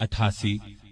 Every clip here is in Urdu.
88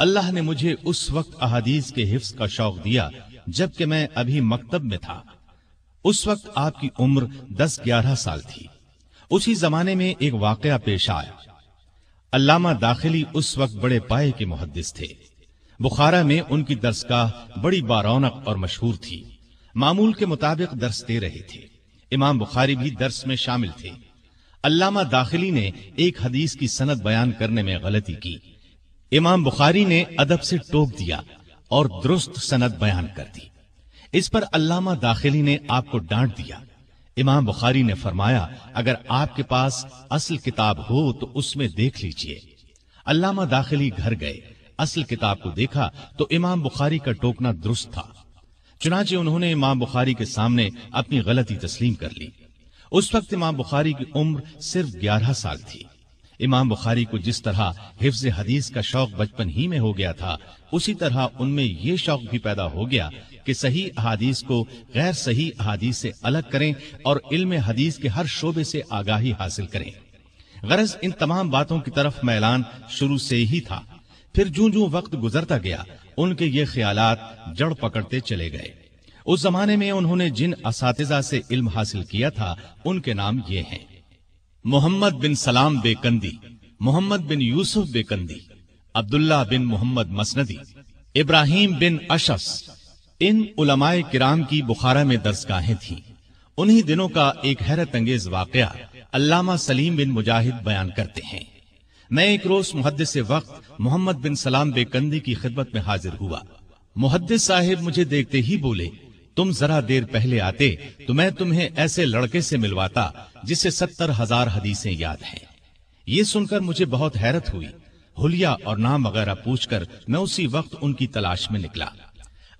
اللہ نے مجھے اس وقت احادیث کے حفظ کا شوق دیا جبکہ میں ابھی مکتب میں تھا۔ اس وقت آپ کی عمر 10-11 سال تھی۔ اسی زمانے میں ایک واقعہ پیش آیا۔ علامہ داخلی اس وقت بڑے پائے کے محدث تھے۔ بخارا میں ان کی درسگاہ بڑی بارونق اور مشہور تھی۔ معمول کے مطابق درس دے رہے تھے۔ امام بخاری بھی درس میں شامل تھے۔ علامہ داخلی نے ایک حدیث کی سند بیان کرنے میں غلطی کی۔ امام بخاری نے ادب سے ٹوک دیا اور درست سند بیان کر دی۔ اس پر علامہ داخلی نے آپ کو ڈانٹ دیا۔ امام بخاری نے فرمایا، اگر آپ کے پاس اصل کتاب ہو تو اس میں دیکھ لیجئے۔ علامہ داخلی گھر گئے، اصل کتاب کو دیکھا تو امام بخاری کا ٹوکنا درست تھا۔ چنانچہ انہوں نے امام بخاری کے سامنے اپنی غلطی تسلیم کر لی۔ اس وقت امام بخاری کی عمر صرف 11 سال تھی۔ امام بخاری کو جس طرح حفظ حدیث کا شوق بچپن ہی میں ہو گیا تھا، اسی طرح ان میں یہ شوق بھی پیدا ہو گیا کہ صحیح احادیث کو غیر صحیح احادیث سے الگ کریں اور علم حدیث کے ہر شعبے سے آگاہی حاصل کریں۔ غرض ان تمام باتوں کی طرف میلان شروع سے ہی تھا۔ پھر جوں جوں وقت گزرتا گیا ان کے یہ خیالات جڑ پکڑتے چلے گئے۔ اس زمانے میں انہوں نے جن اساتذہ سے علم حاصل کیا تھا ان کے نام یہ ہیں: محمد بن سلام بیکندی، محمد بن یوسف بیکندی، عبداللہ بن محمد مسندی، ابراہیم بن اشعث۔ ان علماء کرام کی بخارا میں درسگاہیں تھیں۔ انہی دنوں کا ایک حیرت انگیز واقعہ علامہ سلیم بن مجاہد بیان کرتے ہیں۔ میں ایک روز محدث وقت محمد بن سلام بیکندی کی خدمت میں حاضر ہوا۔ محدث صاحب مجھے دیکھتے ہی بولے، تم ذرا دیر پہلے آتے تو میں تمہیں ایسے لڑکے سے ملواتا جسے 70,000 حدیثیں یاد ہیں۔ یہ سن کر مجھے بہت حیرت ہوئی۔ حلیہ اور نام وغیرہ پوچھ کر میں اسی وقت ان کی تلاش میں نکلا۔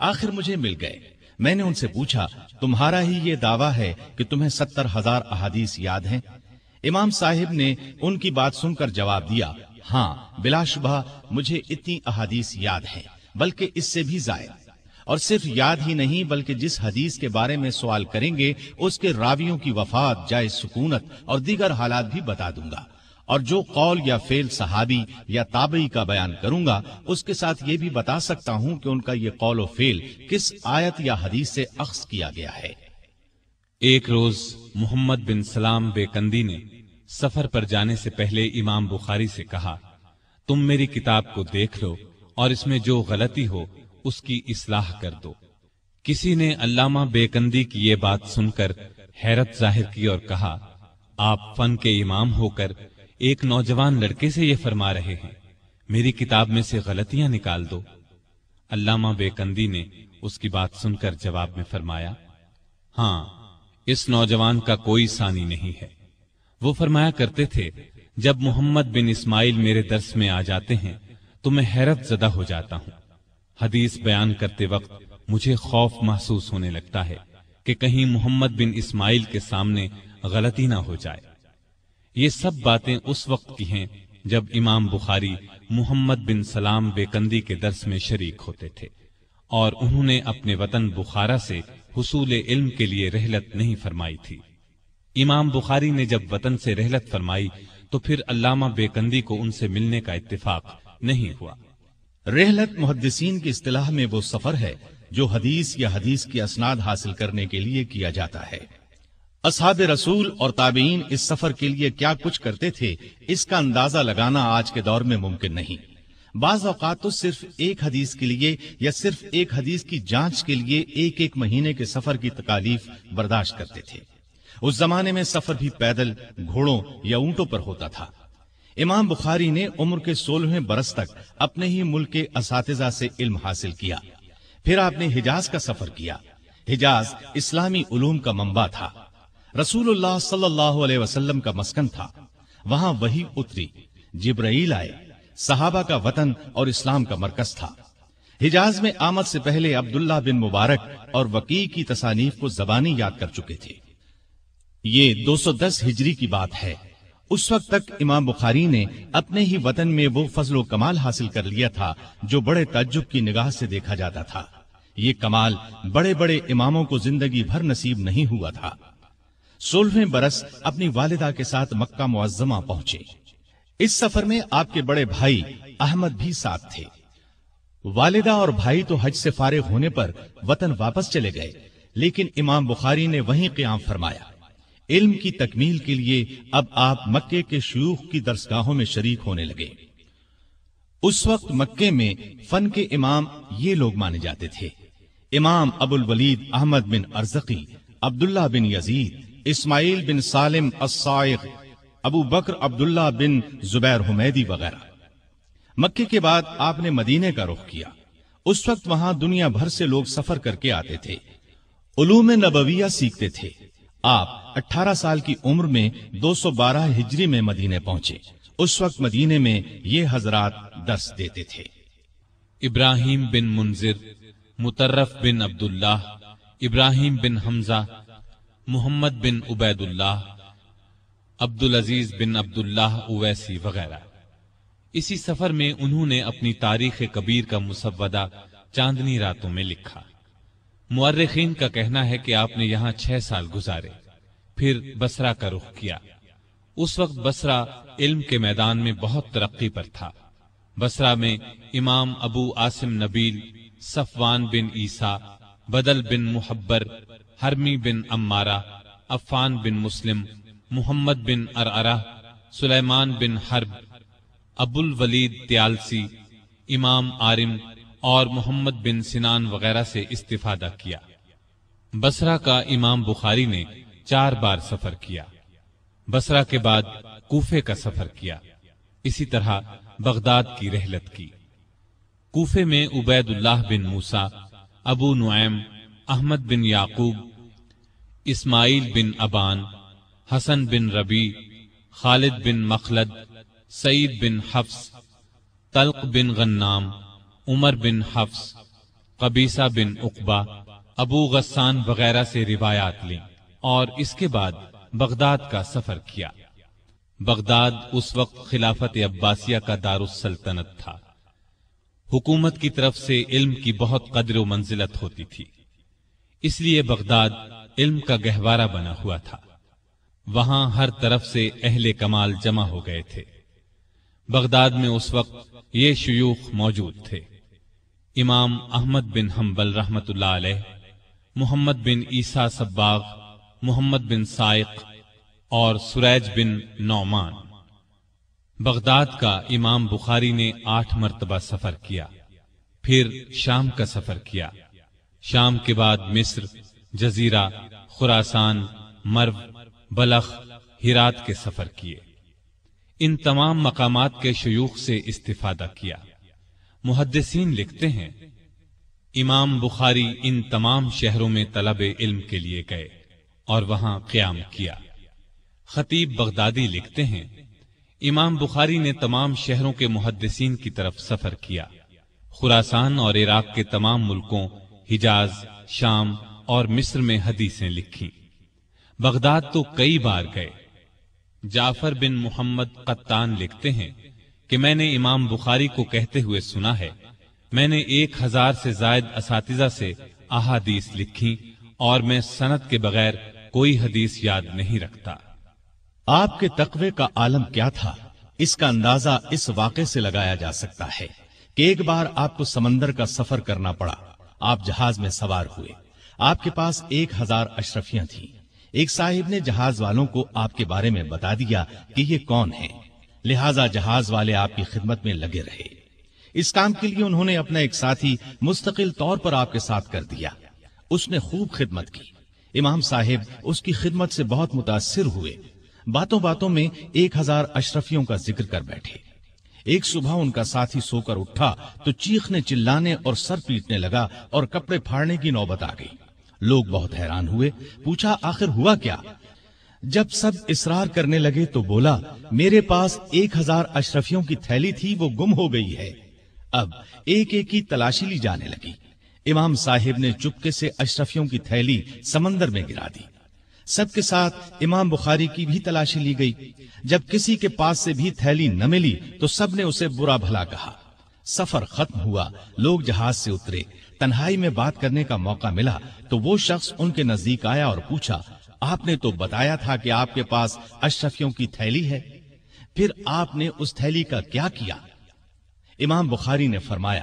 آخر مجھے مل گئے۔ میں نے ان سے پوچھا، تمہارا ہی یہ دعویٰ ہے کہ تمہیں 70,000 احادیث یاد ہیں؟ امام صاحب نے ان کی بات سن کر جواب دیا، ہاں بلا شبہ مجھے اتنی احادیث یاد ہیں، بلکہ اس سے بھی زائد۔ اور صرف یاد ہی نہیں بلکہ جس حدیث کے بارے میں سوال کریں گے اس کے راویوں کی وفات، جائے سکونت اور دیگر حالات بھی بتا دوں گا، اور جو قول یا فعل صحابی یا تابعی کا بیان کروں گا اس کے ساتھ یہ بھی بتا سکتا ہوں کہ ان کا یہ قول و فعل کس آیت یا حدیث سے اخذ کیا گیا ہے۔ ایک روز محمد بن سلام بیکندی نے سفر پر جانے سے پہلے امام بخاری سے کہا، تم میری کتاب کو دیکھ لو اور اس میں جو غلطی ہو اس کی اصلاح کر دو۔ کسی نے علامہ بیکندی کی یہ بات سن کر حیرت ظاہر کی اور کہا، آپ فن کے امام ہو کر ایک نوجوان لڑکے سے یہ فرما رہے ہیں، میری کتاب میں سے غلطیاں نکال دو۔ علامہ بیکندی نے اس کی بات سن کر جواب میں فرمایا، ہاں اس نوجوان کا کوئی ثانی نہیں ہے۔ وہ فرمایا کرتے تھے، جب محمد بن اسماعیل میرے درس میں آ جاتے ہیں تو میں حیرت زدہ ہو جاتا ہوں۔ حدیث بیان کرتے وقت مجھے خوف محسوس ہونے لگتا ہے کہ کہیں محمد بن اسماعیل کے سامنے غلطی نہ ہو جائے۔ یہ سب باتیں اس وقت کی ہیں جب امام بخاری محمد بن سلام بیکندی کے درس میں شریک ہوتے تھے، اور انہوں نے اپنے وطن بخارا سے حصول علم کے لیے رحلت نہیں فرمائی تھی۔ امام بخاری نے جب وطن سے رحلت فرمائی تو پھر علامہ بیکندی کو ان سے ملنے کا اتفاق نہیں ہوا۔ رحلت محدثین کی اصطلاح میں وہ سفر ہے جو حدیث یا حدیث کی اسناد حاصل کرنے کے لیے کیا جاتا ہے۔ اصحاب رسول اور تابعین اس سفر کے لیے کیا کچھ کرتے تھے اس کا اندازہ لگانا آج کے دور میں ممکن نہیں۔ بعض اوقات تو صرف ایک حدیث کے لیے یا صرف ایک حدیث کی جانچ کے لیے ایک مہینے کے سفر کی تکالیف برداشت کرتے تھے۔ اس زمانے میں سفر بھی پیدل، گھوڑوں یا اونٹوں پر ہوتا تھا۔ امام بخاری نے عمر کے 16ویں برس تک اپنے ہی ملک کے اساتذہ سے علم حاصل کیا۔ پھر آپ نے حجاز کا سفر کیا۔ حجاز اسلامی علوم کا منبع تھا، رسول اللہ صلی اللہ علیہ وسلم کا مسکن تھا۔ وہاں وحی اتری، جبرائیل آئے، صحابہ کا وطن اور اسلام کا مرکز تھا۔ حجاز میں آمد سے پہلے عبداللہ بن مبارک اور وقیع کی تصانیف کو زبانی یاد کر چکے تھے۔ یہ 210 ہجری کی بات ہے۔ اس وقت تک امام بخاری نے اپنے ہی وطن میں وہ فضل و کمال حاصل کر لیا تھا جو بڑے تعجب کی نگاہ سے دیکھا جاتا تھا۔ یہ کمال بڑے بڑے اماموں کو زندگی بھر نصیب نہیں ہوا تھا۔ 16ویں برس اپنی والدہ کے ساتھ مکہ معظمہ پہنچے۔ اس سفر میں آپ کے بڑے بھائی احمد بھی ساتھ تھے۔ والدہ اور بھائی تو حج سے فارغ ہونے پر وطن واپس چلے گئے، لیکن امام بخاری نے وہیں قیام فرمایا۔ علم کی تکمیل کے لیے اب آپ مکے کے شیوخ کی درسگاہوں میں شریک ہونے لگے۔ اس وقت مکے میں فن کے امام یہ لوگ مانے جاتے تھے: امام ابو الولید احمد بن ارزقی، عبداللہ بن یزید، اسماعیل بن سالم الصائغ، ابو بکر عبداللہ بن زبیر حمیدی وغیرہ۔ مکے کے بعد آپ نے مدینے کا رخ کیا۔ اس وقت وہاں دنیا بھر سے لوگ سفر کر کے آتے تھے، علوم نبویہ سیکھتے تھے۔ آپ 18 سال کی عمر میں 212 ہجری میں مدینے پہنچے۔ اس وقت مدینے میں یہ حضرات درس دیتے تھے: ابراہیم بن منذر، مطرف بن عبداللہ، ابراہیم بن حمزہ، محمد بن عبید اللہ، عبدالعزیز بن عبداللہ اویسی وغیرہ۔ اسی سفر میں انہوں نے اپنی تاریخ کبیر کا مسودہ چاندنی راتوں میں لکھا۔ مورخین کا کہنا ہے کہ آپ نے یہاں 6 سال گزارے، پھر بصرہ کا رخ کیا۔ اس وقت بصرہ علم کے میدان میں بہت ترقی پر تھا۔ بصرہ میں امام ابو عاصم نبیل، صفوان بن عیسیٰ، بدل بن محبر، حرمی بن عمارہ، عفان بن مسلم، محمد بن ارعرہ، سلیمان بن حرب، ابو الولید تیالسی، امام عارم اور محمد بن سنان وغیرہ سے استفادہ کیا۔ بصرہ کا امام بخاری نے 4 بار سفر کیا۔ بصرہ کے بعد کوفے کا سفر کیا، اسی طرح بغداد کی رحلت کی۔ کوفے میں عبید اللہ بن موسیٰ، ابو نعیم، احمد بن یعقوب، اسماعیل بن ابان، حسن بن ربیع، خالد بن مخلد، سعید بن حفص، طلق بن غنام، عمر بن حفص، قبیصہ بن عقبہ، ابو غسان وغیرہ سے روایات لیں، اور اس کے بعد بغداد کا سفر کیا۔ بغداد اس وقت خلافت عباسیہ کا دارالسلطنت تھا۔ حکومت کی طرف سے علم کی بہت قدر و منزلت ہوتی تھی، اس لیے بغداد علم کا گہوارہ بنا ہوا تھا۔ وہاں ہر طرف سے اہل کمال جمع ہو گئے تھے۔ بغداد میں اس وقت یہ شیوخ موجود تھے: امام احمد بن حنبل رحمۃ اللہ علیہ، محمد بن عیسیٰ صباغ، محمد بن سائق اور سریج بن نعمان۔ بغداد کا امام بخاری نے 8 مرتبہ سفر کیا، پھر شام کا سفر کیا۔ شام کے بعد مصر، جزیرہ، خراسان، مرو، بلخ، ہرات کے سفر کیے۔ ان تمام مقامات کے شیوخ سے استفادہ کیا۔ محدثین لکھتے ہیں امام بخاری ان تمام شہروں میں طلب علم کے لیے گئے اور وہاں قیام کیا۔ خطیب بغدادی لکھتے ہیں امام بخاری نے تمام شہروں کے محدثین کی طرف سفر کیا۔ خراسان اور عراق کے تمام ملکوں، حجاز، شام اور مصر میں حدیثیں لکھی۔ بغداد تو کئی بار گئے۔ جعفر بن محمد قطان لکھتے ہیں کہ میں نے امام بخاری کو کہتے ہوئے سنا ہے، میں نے 1000 سے زائد اساتذہ سے احادیث لکھی اور میں سند کے بغیر کوئی حدیث یاد نہیں رکھتا۔ آپ کے تقوی کا عالم کیا تھا، اس کا اندازہ اس واقعے سے لگایا جا سکتا ہے کہ ایک بار آپ کو سمندر کا سفر کرنا پڑا۔ آپ جہاز میں سوار ہوئے، آپ کے پاس 1000 اشرفیاں تھیں۔ ایک صاحب نے جہاز والوں کو آپ کے بارے میں بتا دیا کہ یہ کون ہیں، لہٰذا جہاز والے آپ کی خدمت میں لگے رہے۔ اس کام کے لیے انہوں نے اپنا ایک ساتھی مستقل طور پر آپ کے ساتھ کر دیا۔ اس نے خوب خدمت کی۔ امام صاحب اس کی خدمت سے بہت متاثر ہوئے۔ باتوں باتوں میں 1000 اشرفیوں کا ذکر کر بیٹھے۔ ایک صبح ان کا ساتھی سو کر اٹھا تو چیخنے چلانے اور سر پیٹنے لگا اور کپڑے پھاڑنے کی نوبت آ گئی۔ لوگ بہت حیران ہوئے، پوچھا آخر ہوا کیا؟ جب سب اصرار کرنے لگے تو بولا میرے پاس 1000 اشرفیوں کی تھیلی تھی، وہ گم ہو گئی ہے۔ اب ایک ایک کی تلاشی لی جانے لگی۔ امام صاحب نے چپکے سے اشرفیوں کی تھیلی سمندر میں گرا دی۔ سب کے ساتھ امام بخاری کی بھی تلاشی لی گئی۔ جب کسی کے پاس سے بھی تھیلی نہ ملی تو سب نے اسے برا بھلا کہا۔ سفر ختم ہوا، لوگ جہاز سے اترے۔ تنہائی میں بات کرنے کا موقع ملا تو وہ شخص ان کے نزدیک آیا اور پوچھا آپ نے تو بتایا تھا کہ آپ کے پاس اشرفیوں کی تھیلی ہے، پھر آپ نے اس تھیلی کا کیا کیا؟ امام بخاری نے فرمایا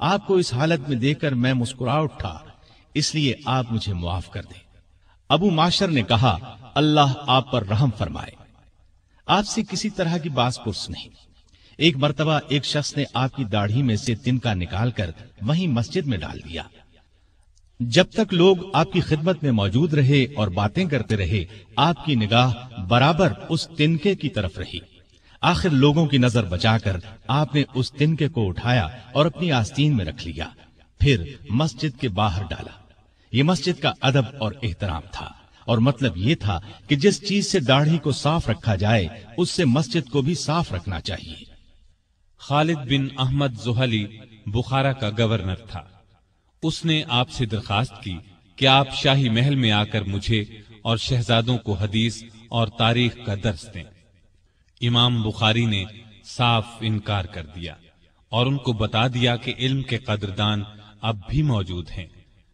آپ کو اس حالت میں دیکھ کر میں مسکرا اٹھا، اس لیے آپ مجھے معاف کر دیں۔ ابو معاشر نے کہا، اللہ آپ پر رحم فرمائے، آپ سے کسی طرح کی باس پرس نہیں۔ ایک مرتبہ ایک شخص نے آپ کی داڑھی میں سے تنکا نکال کر وہیں مسجد میں ڈال دیا۔ جب تک لوگ آپ کی خدمت میں موجود رہے اور باتیں کرتے رہے، آپ کی نگاہ برابر اس تنکے کی طرف رہی۔ آخر لوگوں کی نظر بچا کر آپ نے اس تنکے کو اٹھایا اور اپنی آستین میں رکھ لیا، پھر مسجد کے باہر ڈالا۔ یہ مسجد کا ادب اور احترام تھا، اور مطلب یہ تھا کہ جس چیز سے داڑھی کو صاف رکھا جائے اس سے مسجد کو بھی صاف رکھنا چاہیے۔ خالد بن احمد زحلی بخارا کا گورنر تھا۔ اس نے آپ سے درخواست کی کہ آپ شاہی محل میں آ کر مجھے اور شہزادوں کو حدیث اور تاریخ کا درس دیں۔ امام بخاری نے صاف انکار کر دیا اور ان کو بتا دیا کہ علم کے قدردان اب بھی موجود ہیں،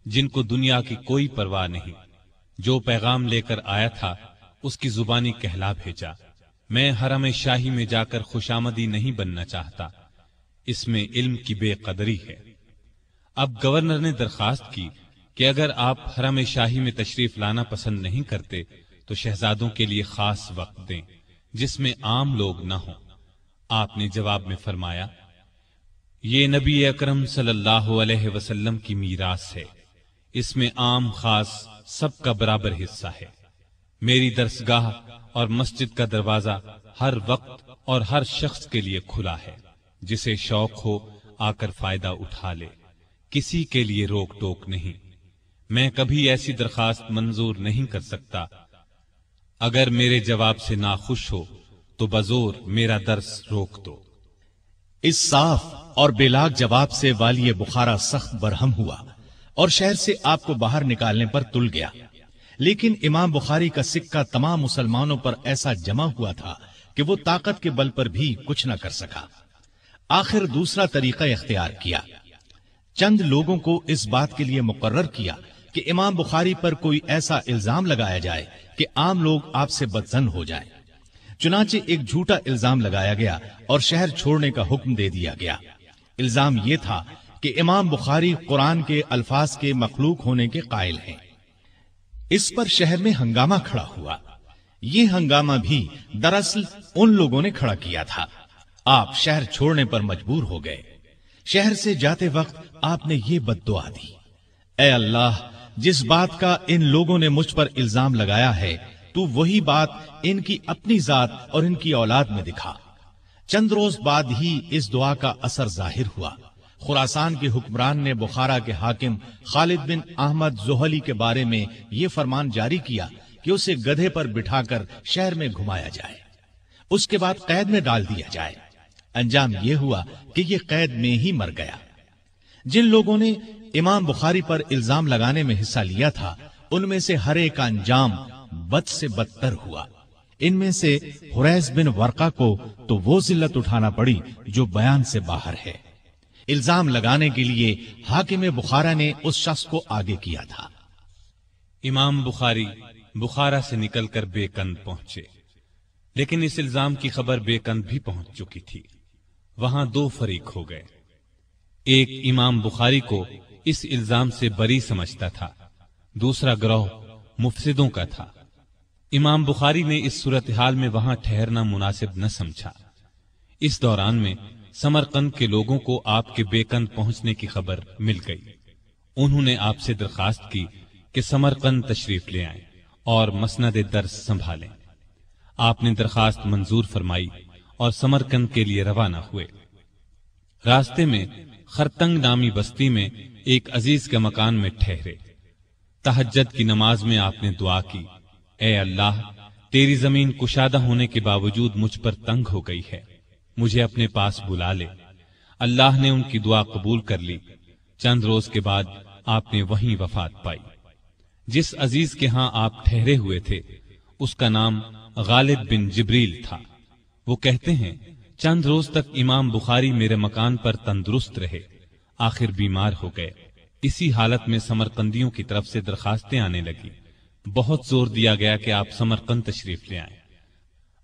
جن کو دنیا کی کوئی پرواہ نہیں۔ جو پیغام لے کر آیا تھا اس کی زبانی کہلا بھیجا۔ میں حرم شاہی میں جا کر خوشامدی نہیں بننا چاہتا، اس میں علم کی بے قدری ہے۔ اب گورنر نے درخواست کی کہ اگر آپ حرم شاہی میں تشریف لانا پسند نہیں کرتے تو شہزادوں کے لیے خاص وقت دیں جس میں عام لوگ نہ ہوں۔ آپ نے جواب میں فرمایا، یہ نبی اکرم صلی اللہ علیہ وسلم کی میراث ہے، اس میں عام خاص سب کا برابر حصہ ہے۔ میری درسگاہ اور مسجد کا دروازہ ہر وقت اور ہر شخص کے لیے کھلا ہے، جسے شوق ہو آ کر فائدہ اٹھا لے، کسی کے لیے روک ٹوک نہیں۔ میں کبھی ایسی درخواست منظور نہیں کر سکتا۔ اگر میرے جواب سے ناخوش ہو تو بزور میرا درس روک دو۔ اس صاف اور بے لاگ جواب سے والی بخارا سخت برہم ہوا اور شہر سے آپ کو باہر نکالنے پر تل گیا، لیکن امام بخاری کا سکہ تمام مسلمانوں پر ایسا جمع ہوا تھا کہ وہ طاقت کے بل پر بھی کچھ نہ کر سکا۔ آخر دوسرا طریقہ اختیار کیا، چند لوگوں کو اس بات کے لیے مقرر کیا کہ امام بخاری پر کوئی ایسا الزام لگایا جائے کہ عام لوگ آپ سے بدظن ہو جائیں۔ چنانچہ ایک جھوٹا الزام لگایا گیا اور شہر چھوڑنے کا حکم دے دیا گیا۔ الزام یہ تھا کہ امام بخاری قرآن کے الفاظ کے مخلوق ہونے کے قائل ہیں۔ اس پر شہر میں ہنگامہ کھڑا ہوا۔ یہ ہنگامہ بھی دراصل ان لوگوں نے کھڑا کیا تھا۔ آپ شہر چھوڑنے پر مجبور ہو گئے۔ شہر سے جاتے وقت آپ نے یہ بد دعا دی، اے اللہ، جس بات کا ان لوگوں نے مجھ پر الزام لگایا ہے تو وہی بات ان کی اپنی ذات اور ان کی اولاد میں دکھا۔ چند روز بعد ہی اس دعا کا اثر ظاہر ہوا۔ خراسان کے حکمران نے بخارا کے حاکم خالد بن احمد زحلی کے بارے میں یہ فرمان جاری کیا کہ اسے گدھے پر بٹھا کر شہر میں گھمایا جائے، اس کے بعد قید میں ڈال دیا جائے۔ انجام یہ ہوا کہ یہ قید میں ہی مر گیا۔ جن لوگوں نے امام بخاری پر الزام لگانے میں حصہ لیا تھا ان میں سے ہر ایک کا انجام بد سے بدتر ہوا۔ ان میں سے حریث بن ورقہ کو تو وہ ذلت اٹھانا پڑی جو بیان سے باہر ہے۔ الزام لگانے کے لیے حاکم بخارا نے اس شخص کو آگے کیا تھا۔ امام بخاری بخارا سے نکل کر بیکند پہنچے، لیکن اس الزام کی خبر بیکند بھی پہنچ چکی تھی۔ وہاں دو فریق ہو گئے۔ ایک امام بخاری کو اس الزام سے بری سمجھتا تھا، دوسرا گروہ مفسدوں کا تھا۔ امام بخاری نے اس صورتحال میں وہاں ٹھہرنا مناسب نہ سمجھا۔ اس دوران میں سمرقند کے لوگوں کو آپ کے بیکند پہنچنے کی خبر مل گئی۔ انہوں نے آپ سے درخواست کی کہ سمرقند تشریف لے آئیں اور مسند درس سنبھالیں۔ آپ نے درخواست منظور فرمائی اور سمرقند کے لیے روانہ ہوئے۔ راستے میں خرتنگ نامی بستی میں ایک عزیز کے مکان میں ٹھہرے۔ تہجد کی نماز میں آپ نے دعا کی، اے اللہ، تیری زمین کشادہ ہونے کے باوجود مجھ پر تنگ ہو گئی ہے، مجھے اپنے پاس بلا لے۔ اللہ نے ان کی دعا قبول کر لی۔ چند روز کے بعد آپ نے وہیں وفات پائی۔ جس عزیز کے ہاں آپ ٹھہرے ہوئے تھے اس کا نام غالب بن جبریل تھا۔ وہ کہتے ہیں چند روز تک امام بخاری میرے مکان پر تندرست رہے، آخر بیمار ہو گئے۔ اسی حالت میں سمرقندیوں کی طرف سے درخواستیں آنے لگی۔ بہت زور دیا گیا کہ آپ سمرقند تشریف لے آئیں۔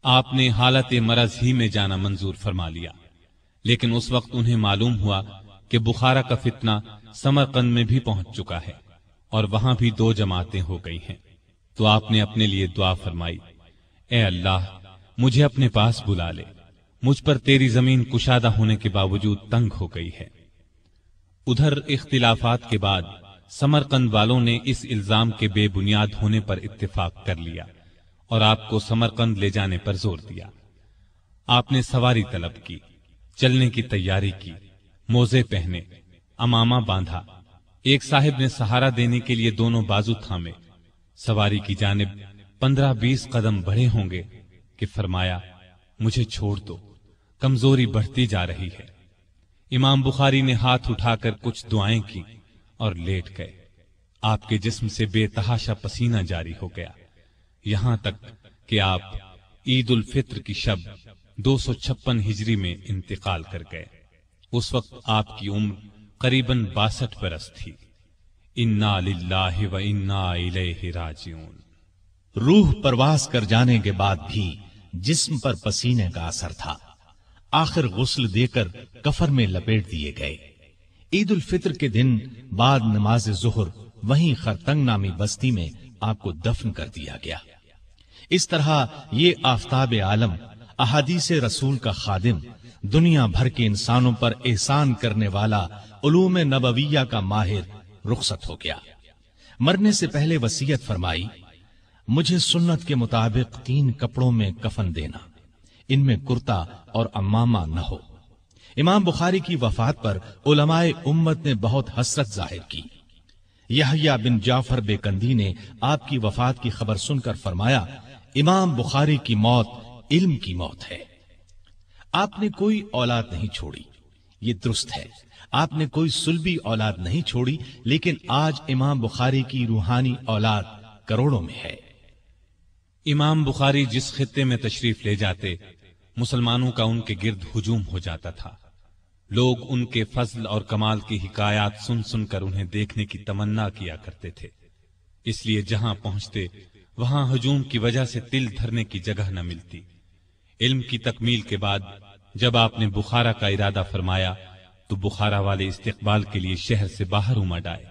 آپ نے حالت مرض ہی میں جانا منظور فرما لیا، لیکن اس وقت انہیں معلوم ہوا کہ بخارا کا فتنہ سمرقند میں بھی پہنچ چکا ہے اور وہاں بھی 2 جماعتیں ہو گئی ہیں، تو آپ نے اپنے لیے دعا فرمائی، اے اللہ مجھے اپنے پاس بلا لے، مجھ پر تیری زمین کشادہ ہونے کے باوجود تنگ ہو گئی ہے۔ ادھر اختلافات کے بعد سمرقند والوں نے اس الزام کے بے بنیاد ہونے پر اتفاق کر لیا اور آپ کو سمرقند لے جانے پر زور دیا۔ آپ نے سواری طلب کی، چلنے کی تیاری کی، موزے پہنے، امامہ باندھا، ایک صاحب نے سہارا دینے کے لیے دونوں بازو تھامے، سواری کی جانب 15-20 قدم بڑھے ہوں گے کہ فرمایا، مجھے چھوڑ دو، کمزوری بڑھتی جا رہی ہے۔ امام بخاری نے ہاتھ اٹھا کر کچھ دعائیں کی اور لیٹ گئے۔ آپ کے جسم سے بے تحاشا پسینہ جاری ہو گیا، یہاں تک کہ آپ عید الفطر کی شب 256 ہجری میں انتقال کر گئے۔ اس وقت آپ کی عمر قریباً 62 برس تھی۔ انا للہ و انا الیہ راجعون۔ روح پرواز کر جانے کے بعد بھی جسم پر پسینے کا اثر تھا۔ آخر غسل دے کر کفن میں لپیٹ دیے گئے۔ عید الفطر کے دن بعد نماز ظہر وہیں خرتنگ نامی بستی میں آپ کو دفن کر دیا گیا۔ اس طرح یہ آفتاب عالم، احادیث رسول کا خادم، دنیا بھر کے انسانوں پر احسان کرنے والا، علوم نبویہ کا ماہر رخصت ہو گیا۔ مرنے سے پہلے وصیت فرمائی، مجھے سنت کے مطابق 3 کپڑوں میں کفن دینا، ان میں کرتا اور امامہ نہ ہو۔ امام بخاری کی وفات پر علماء امت نے بہت حسرت ظاہر کی۔ یحییٰ بن جعفر بیکندی نے آپ کی وفات کی خبر سن کر فرمایا، امام بخاری کی موت علم کی موت ہے۔ آپ نے کوئی اولاد نہیں چھوڑی، یہ درست ہے، آپ نے کوئی سلبی اولاد نہیں چھوڑی، لیکن آج امام بخاری کی روحانی اولاد کروڑوں میں ہے۔ امام بخاری جس خطے میں تشریف لے جاتے، مسلمانوں کا ان کے گرد ہجوم ہو جاتا تھا۔ لوگ ان کے فضل اور کمال کی حکایات سن سن کر انہیں دیکھنے کی تمنا کیا کرتے تھے، اس لیے جہاں پہنچتے وہاں ہجوم کی وجہ سے تل دھرنے کی جگہ نہ ملتی۔ علم کی تکمیل کے بعد جب آپ نے بخارا کا ارادہ فرمایا تو بخارا والے استقبال کے لیے شہر سے باہر امڈ آئے۔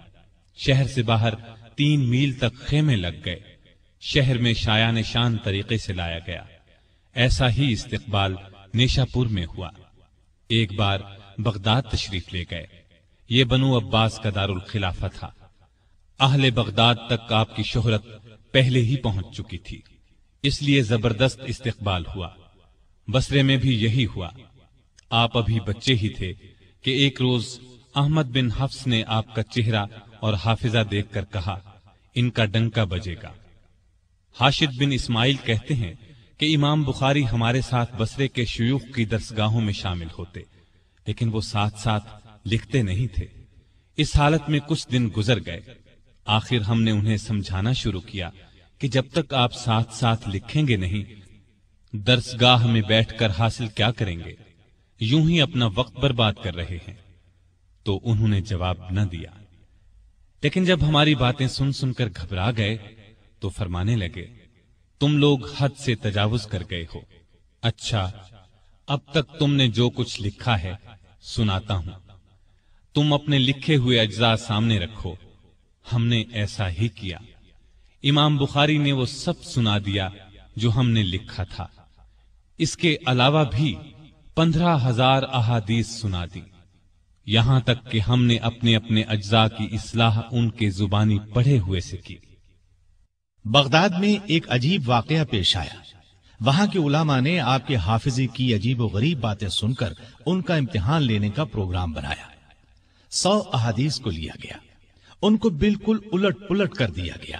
شہر سے باہر 3 میل تک خیمے لگ گئے۔ شہر میں شایان شان طریقے سے لایا گیا۔ ایسا ہی استقبال نیشا پور میں ہوا۔ ایک بار بغداد تشریف لے گئے، یہ بنو عباس کا دارالخلافہ تھا۔ اہل بغداد تک آپ کی شہرت پہلے ہی پہنچ چکی تھی، اس لیے زبردست استقبال ہوا۔ بصرے میں بھی یہی ہوا۔ آپ ابھی بچے ہی تھے کہ ایک روز احمد بن حفص نے آپ کا چہرہ اور حافظہ دیکھ کر کہا، ان کا ڈنکا بجے گا۔ حاشد بن اسماعیل کہتے ہیں کہ امام بخاری ہمارے ساتھ بصرے کے شیوخ کی درسگاہوں میں شامل ہوتے، لیکن وہ ساتھ ساتھ لکھتے نہیں تھے۔ اس حالت میں کچھ دن گزر گئے۔ آخر ہم نے انہیں سمجھانا شروع کیا کہ جب تک آپ ساتھ ساتھ لکھیں گے نہیں، درسگاہ میں بیٹھ کر حاصل کیا کریں گے؟ یوں ہی اپنا وقت برباد کر رہے ہیں۔ تو انہوں نے جواب نہ دیا، لیکن جب ہماری باتیں سن سن کر گھبرا گئے تو فرمانے لگے، تم لوگ حد سے تجاوز کر گئے ہو۔ اچھا، اب تک تم نے جو کچھ لکھا ہے سناتا ہوں، تم اپنے لکھے ہوئے اجزاء سامنے رکھو۔ ہم نے ایسا ہی کیا۔ امام بخاری نے وہ سب سنا دیا جو ہم نے لکھا تھا۔ اس کے علاوہ بھی 15,000 احادیث سنا دی، یہاں تک کہ ہم نے اپنے اپنے اجزاء کی اصلاح ان کے زبانی پڑھے ہوئے سے کی۔ بغداد میں ایک عجیب واقعہ پیش آیا۔ وہاں کے علماء نے آپ کے حافظے کی عجیب و غریب باتیں سن کر ان کا امتحان لینے کا پروگرام بنایا۔ 100 احادیث کو لیا گیا، ان کو بالکل الٹ پلٹ کر دیا گیا۔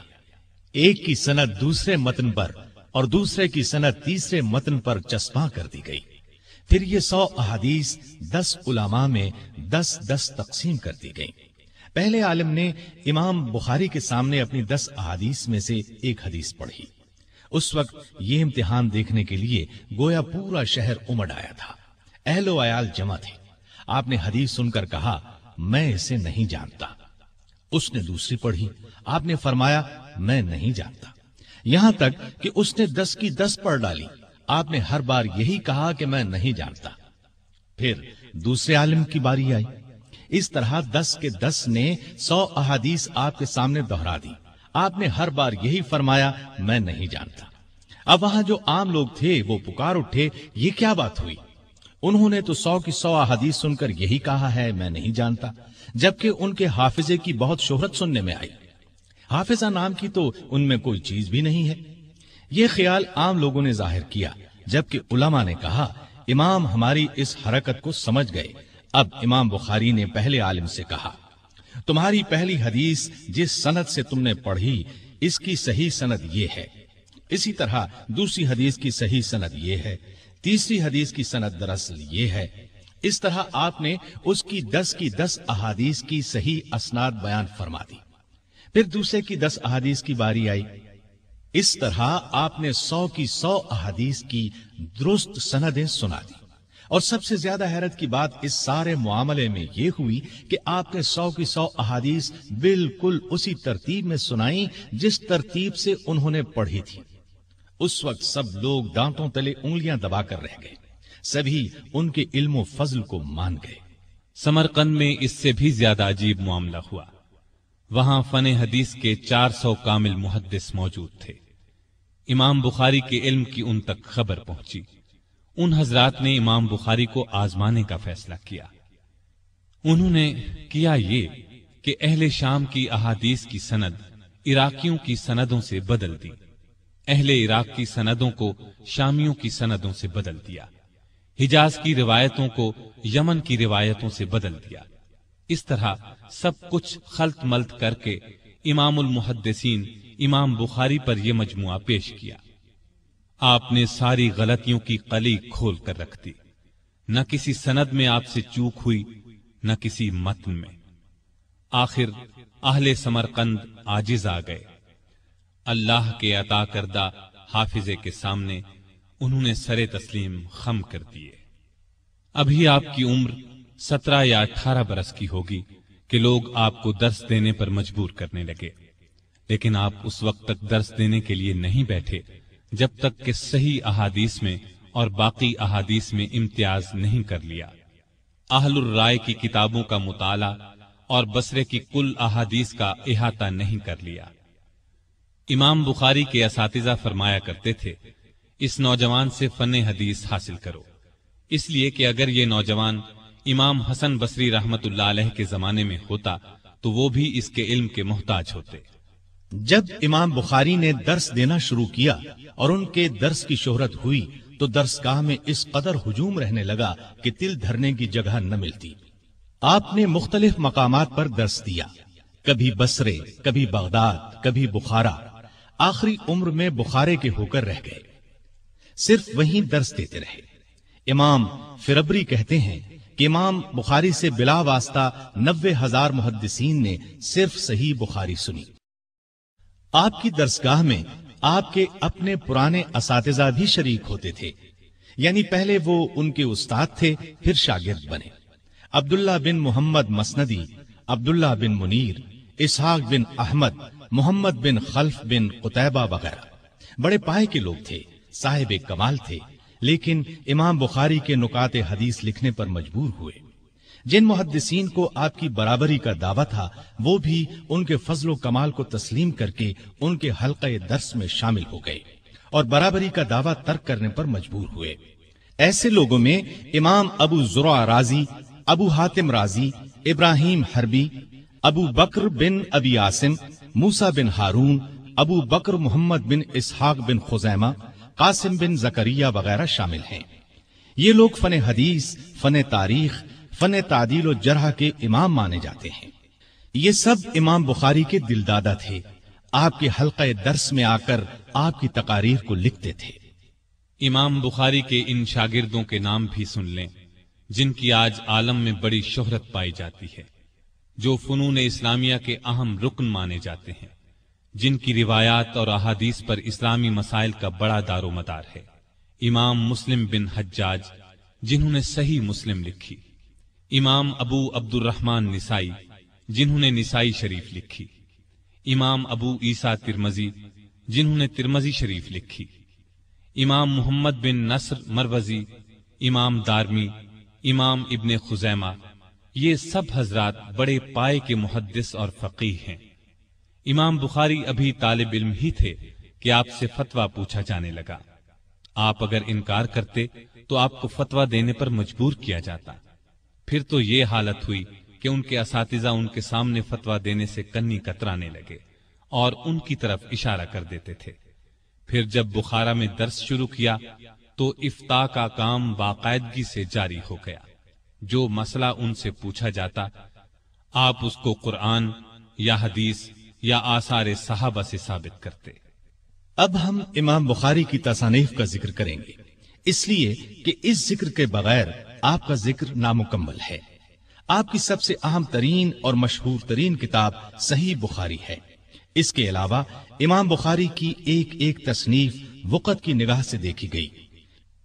ایک کی سند دوسرے متن پر اور دوسرے کی سند تیسرے متن پر چسپاں کر دی گئی۔ پھر یہ 100 احادیث 10 علماء میں 10 تقسیم کر دی گئی۔ پہلے عالم نے امام بخاری کے سامنے اپنی 10 احادیث میں سے ایک حدیث پڑھی۔ اس وقت یہ امتحان دیکھنے کے لیے گویا پورا شہر امڈ آیا تھا، اہل و عیال جمع تھے۔ آپ نے حدیث سن کر کہا، میں اسے نہیں جانتا۔ اس نے دوسری پڑھی، آپ نے فرمایا، میں نہیں جانتا۔ یہاں تک کہ اس نے 10 کی 10 پڑھ ڈالی۔ آپ نے ہر بار یہی کہا کہ میں نہیں جانتا۔ پھر دوسرے عالم کی باری آئی۔ اس طرح 10 کے 10 نے 100 احادیث آپ کے سامنے دہرا دی. آپ نے ہر بار یہی فرمایا میں نہیں جانتا. اب وہاں جو عام لوگ تھے وہ پکار اٹھے یہ کیا بات ہوئی؟ انہوں نے تو 100 کی 100 احادیث سن کر یہی کہا ہے میں نہیں جانتا، جبکہ ان کے حافظے کی بہت شہرت سننے میں آئی. حافظہ نام کی تو ان میں کوئی چیز بھی نہیں ہے. یہ خیال عام لوگوں نے ظاہر کیا، جبکہ علماء نے کہا امام ہماری اس حرکت کو سمجھ گئے. اب امام بخاری نے پہلے عالم سے کہا تمہاری پہلی حدیث جس سند سے تم نے پڑھی اس کی صحیح سند یہ ہے، اسی طرح دوسری حدیث کی صحیح سند یہ ہے، تیسری حدیث کی سند دراصل یہ ہے. اس طرح آپ نے اس کی 10 کی 10 احادیث کی صحیح اسناد بیان فرما دی. پھر دوسرے کی 10 احادیث کی باری آئی. اس طرح آپ نے 100 کی 100 احادیث کی درست سندیں سنا دی. اور سب سے زیادہ حیرت کی بات اس سارے معاملے میں یہ ہوئی کہ آپ نے 100 کی 100 احادیث بالکل اسی ترتیب میں سنائی جس ترتیب سے انہوں نے پڑھی تھی. اس وقت سب لوگ دانتوں تلے انگلیاں دبا کر رہ گئے. سبھی ان کے علم و فضل کو مان گئے. سمرقند میں اس سے بھی زیادہ عجیب معاملہ ہوا. وہاں فن حدیث کے 400 کامل محدث موجود تھے. امام بخاری کے علم کی ان تک خبر پہنچی. ان حضرات نے امام بخاری کو آزمانے کا فیصلہ کیا. انہوں نے کیا یہ کہ اہل شام کی احادیث کی سند عراقیوں کی سندوں سے بدل دی، اہل عراق کی سندوں کو شامیوں کی سندوں سے بدل دیا، حجاز کی روایتوں کو یمن کی روایتوں سے بدل دیا. اس طرح سب کچھ خلط ملط کر کے امام المحدثین امام بخاری پر یہ مجموعہ پیش کیا. آپ نے ساری غلطیوں کی قلی کھول کر رکھ دی. نہ کسی سند میں آپ سے چوک ہوئی، نہ کسی متن میں. آخر اہل سمرقند عاجز آ گئے. اللہ کے عطا کردہ حافظے کے سامنے انہوں نے سر تسلیم خم کر دیے. ابھی آپ کی عمر 17 یا 18 برس کی ہوگی کہ لوگ آپ کو درس دینے پر مجبور کرنے لگے. لیکن آپ اس وقت تک درس دینے کے لیے نہیں بیٹھے جب تک کہ صحیح احادیث میں اور باقی احادیث میں امتیاز نہیں کر لیا. اہل الرائے کی کتابوں کا مطالعہ اور بصرے کی کل احادیث کا احاطہ نہیں کر لیا. امام بخاری کے اساتذہ فرمایا کرتے تھے اس نوجوان سے فن حدیث حاصل کرو، اس لیے کہ اگر یہ نوجوان امام حسن بصری رحمت اللہ علیہ کے زمانے میں ہوتا تو وہ بھی اس کے علم کے محتاج ہوتے. جب امام بخاری نے درس دینا شروع کیا اور ان کے درس کی شہرت ہوئی تو درسگاہ میں اس قدر ہجوم رہنے لگا کہ تل دھرنے کی جگہ نہ ملتی. آپ نے مختلف مقامات پر درس دیا، کبھی بصرے، کبھی بغداد، کبھی بخارا. آخری عمر میں بخارے کے ہو کر رہ گئے، صرف وہیں درس دیتے رہے. امام فربری کہتے ہیں کہ امام بخاری سے بلا واسطہ 90,000 محدثین نے صرف صحیح بخاری سنی. آپ کی درسگاہ میں آپ کے اپنے پرانے اساتذہ بھی شریک ہوتے تھے، یعنی پہلے وہ ان کے استاد تھے پھر شاگرد بنے. عبداللہ بن محمد مسندی، عبداللہ بن منیر، اسحاق بن احمد، محمد بن خلف بن قتیبہ وغیرہ بڑے پائے کے لوگ تھے، صاحب کمال تھے، لیکن امام بخاری کے نکات حدیث لکھنے پر مجبور ہوئے. جن محدثین کو آپ کی برابری کا دعویٰ تھا وہ بھی ان کے فضل و کمال کو تسلیم کر کے ان کے حلقہ درس میں شامل ہو گئے اور برابری کا دعویٰ ترک کرنے پر مجبور ہوئے. ایسے لوگوں میں امام ابو زرع رازی، ابو حاتم رازی، ابراہیم حربی، ابو بکر بن ابی عاصم، موسیٰ بن ہارون، ابو بکر محمد بن اسحاق بن خزیمہ، قاسم بن زکریہ وغیرہ شامل ہیں. یہ لوگ فن حدیث، فن تاریخ، فن تعدیل و جرح کے امام مانے جاتے ہیں. یہ سب امام بخاری کے دلدادہ تھے. آپ کے حلقہ درس میں آ کر آپ کی تقاریر کو لکھتے تھے. امام بخاری کے ان شاگردوں کے نام بھی سن لیں جن کی آج عالم میں بڑی شہرت پائی جاتی ہے، جو فنون اسلامیہ کے اہم رکن مانے جاتے ہیں، جن کی روایات اور احادیث پر اسلامی مسائل کا بڑا دار و مدار ہے. امام مسلم بن حجاج جنہوں نے صحیح مسلم لکھی، امام ابو عبد الرحمن نسائی جنہوں نے نسائی شریف لکھی، امام ابو عیسیٰ ترمذی جنہوں نے ترمذی شریف لکھی، امام محمد بن نصر مروزی، امام دارمی، امام ابن خزیمہ، یہ سب حضرات بڑے پائے کے محدث اور فقیہ ہیں۔ امام بخاری ابھی طالب علم ہی تھے کہ آپ سے فتویٰ پوچھا جانے لگا۔ آپ اگر انکار کرتے تو آپ کو فتویٰ دینے پر مجبور کیا جاتا۔ پھر تو یہ حالت ہوئی کہ ان کے اساتذہ ان کے سامنے فتویٰ دینے سے کنی کترانے لگے اور ان کی طرف اشارہ کر دیتے تھے۔ پھر جب بخارا میں درس شروع کیا تو افتاء کا کام باقاعدگی سے جاری ہو گیا۔ جو مسئلہ ان سے پوچھا جاتا آپ اس کو قرآن یا حدیث یا آثار صحابہ سے ثابت کرتے۔ اب ہم امام بخاری کی تصانیف کا ذکر کریں گے، اس لیے کہ اس ذکر کے بغیر آپ کا ذکر نامکمل ہے۔ آپ کی سب سے اہم ترین اور مشہور ترین کتاب صحیح بخاری ہے۔ اس کے علاوہ امام بخاری کی ایک ایک تصنیف وقت کی نگاہ سے دیکھی گئی۔